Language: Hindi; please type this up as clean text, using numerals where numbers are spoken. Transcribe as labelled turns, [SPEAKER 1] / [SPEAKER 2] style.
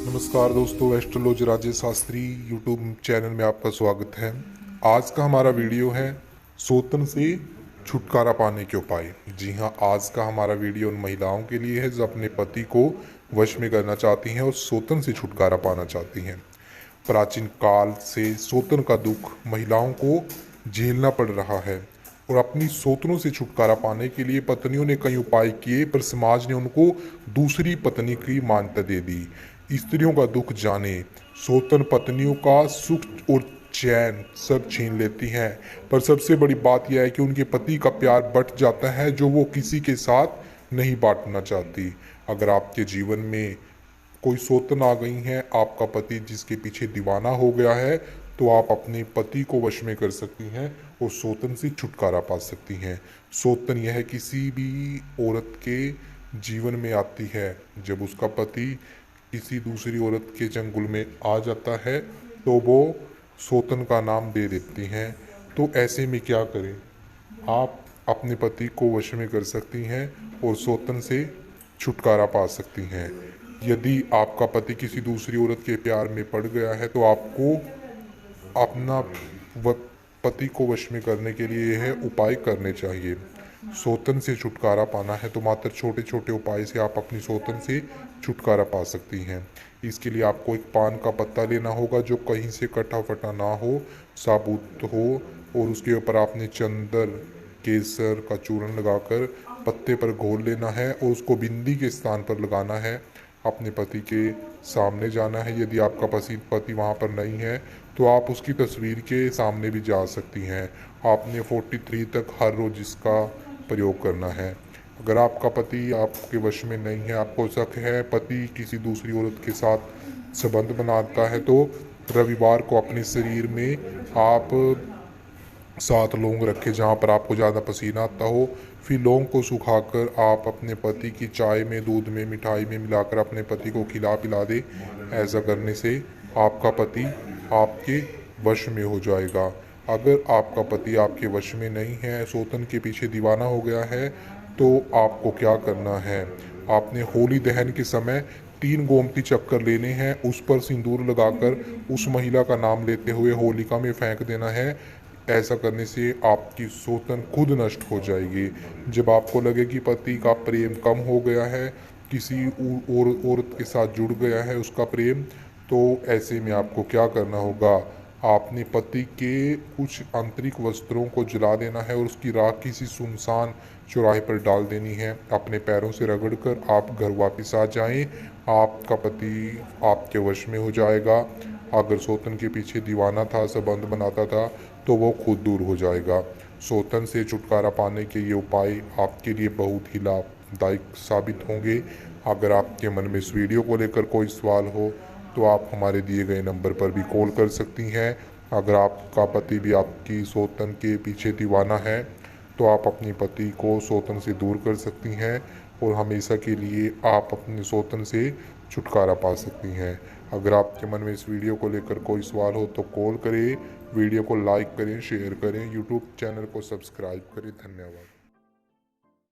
[SPEAKER 1] नमस्कार दोस्तों, astrology Rajesh Shastri YouTube channel में आपका स्वागत है। आज का हमारा वीडियो है सोतन से छुटकारा पाने के उपाय। जी हाँ, आज का हमारा वीडियो उन महिलाओं के लिए है जो अपने पति को वश में करना चाहती हैं और सोतन से छुटकारा पाना चाहती हैं। प्राचीन काल से सोतन का दुख महिलाओं को झेलना पड़ रहा है और अपनी सोतनों से छुटकारा पाने के लिए पत्नियों ने कई उपाय किए, पर समाज ने उनको दूसरी पत्नी की मान्यता दे दी। स्त्रियों का दुख जाने। सोतन पत्नियों का सुख और चैन सब छीन लेती हैं, पर सबसे बड़ी बात यह है कि उनके पति का प्यार बंट जाता है जो वो किसी के साथ नहीं बांटना चाहती। अगर आपके जीवन में कोई सोतन आ गई है, आपका पति जिसके पीछे दीवाना हो गया है, तो आप अपने पति को वश में कर सकती हैं और सोतन से छुटकारा पा सकती हैं। सोतन यह किसी भी औरत के जीवन में आती है जब उसका पति किसी दूसरी औरत के चंगुल में आ जाता है, तो वो सोतन का नाम दे देती हैं। तो ऐसे में क्या करें? आप अपने पति को वश में कर सकती हैं और सोतन से छुटकारा पा सकती हैं। यदि आपका पति किसी दूसरी औरत के प्यार में पड़ गया है, तो आपको अपना पति को वश में करने के लिए यह उपाय करने चाहिए। सोतन से छुटकारा पाना है तो मात्र छोटे छोटे उपाय से आप अपनी सोतन से छुटकारा पा सकती हैं। इसके लिए आपको एक पान का पत्ता लेना होगा जो कहीं से कटा फटा ना हो, साबुत हो, और उसके ऊपर आपने चंदन केसर का चूर्ण लगाकर पत्ते पर घोल लेना है और उसको बिंदी के स्थान पर लगाना है। अपने पति के सामने जाना है। यदि आपका पति वहाँ पर नहीं है तो आप उसकी तस्वीर के सामने भी जा सकती हैं। आपने 43 तक हर रोज़ इसका प्रयोग करना है। अगर आपका पति आपके वश में नहीं है, आपको शक है पति किसी दूसरी औरत के साथ संबंध बनाता है, तो रविवार को अपने शरीर में आप 7 लौंग रखें जहाँ पर आपको ज़्यादा पसीना आता हो। फिर लौंग को सुखाकर आप अपने पति की चाय में, दूध में, मिठाई में मिलाकर अपने पति को खिला पिला दें। ऐसा करने से आपका पति आपके वश में हो जाएगा। अगर आपका पति आपके वश में नहीं है, सोतन के पीछे दीवाना हो गया है, तो आपको क्या करना है? आपने होली दहन के समय 3 गोमती चक्कर लेने हैं, उस पर सिंदूर लगाकर उस महिला का नाम लेते हुए होलिका में फेंक देना है। ऐसा करने से आपकी सोतन खुद नष्ट हो जाएगी। जब आपको लगे कि पति का प्रेम कम हो गया है, किसी और औरत के साथ जुड़ गया है उसका प्रेम, तो ऐसे में आपको क्या करना होगा? आपने पति के कुछ आंतरिक वस्त्रों को जला देना है और उसकी राख किसी सुनसान चौराहे पर डाल देनी है। अपने पैरों से रगड़कर आप घर वापस आ जाएं। आपका पति आपके वश में हो जाएगा। अगर सोतन के पीछे दीवाना था, संबंध बनाता था, तो वो खुद दूर हो जाएगा। सोतन से छुटकारा पाने के ये उपाय आपके लिए बहुत ही लाभदायक साबित होंगे। अगर आपके मन में इस वीडियो को लेकर कोई सवाल हो तो आप हमारे दिए गए नंबर पर भी कॉल कर सकती हैं। अगर आपका पति भी आपकी सोतन के पीछे दीवाना है, तो आप अपनी पति को सोतन से दूर कर सकती हैं और हमेशा के लिए आप अपनी सोतन से छुटकारा पा सकती हैं। अगर आपके मन में इस वीडियो को लेकर कोई सवाल हो तो कॉल करें, वीडियो को लाइक करें, शेयर करें, यूट्यूब चैनल को सब्सक्राइब करें। धन्यवाद।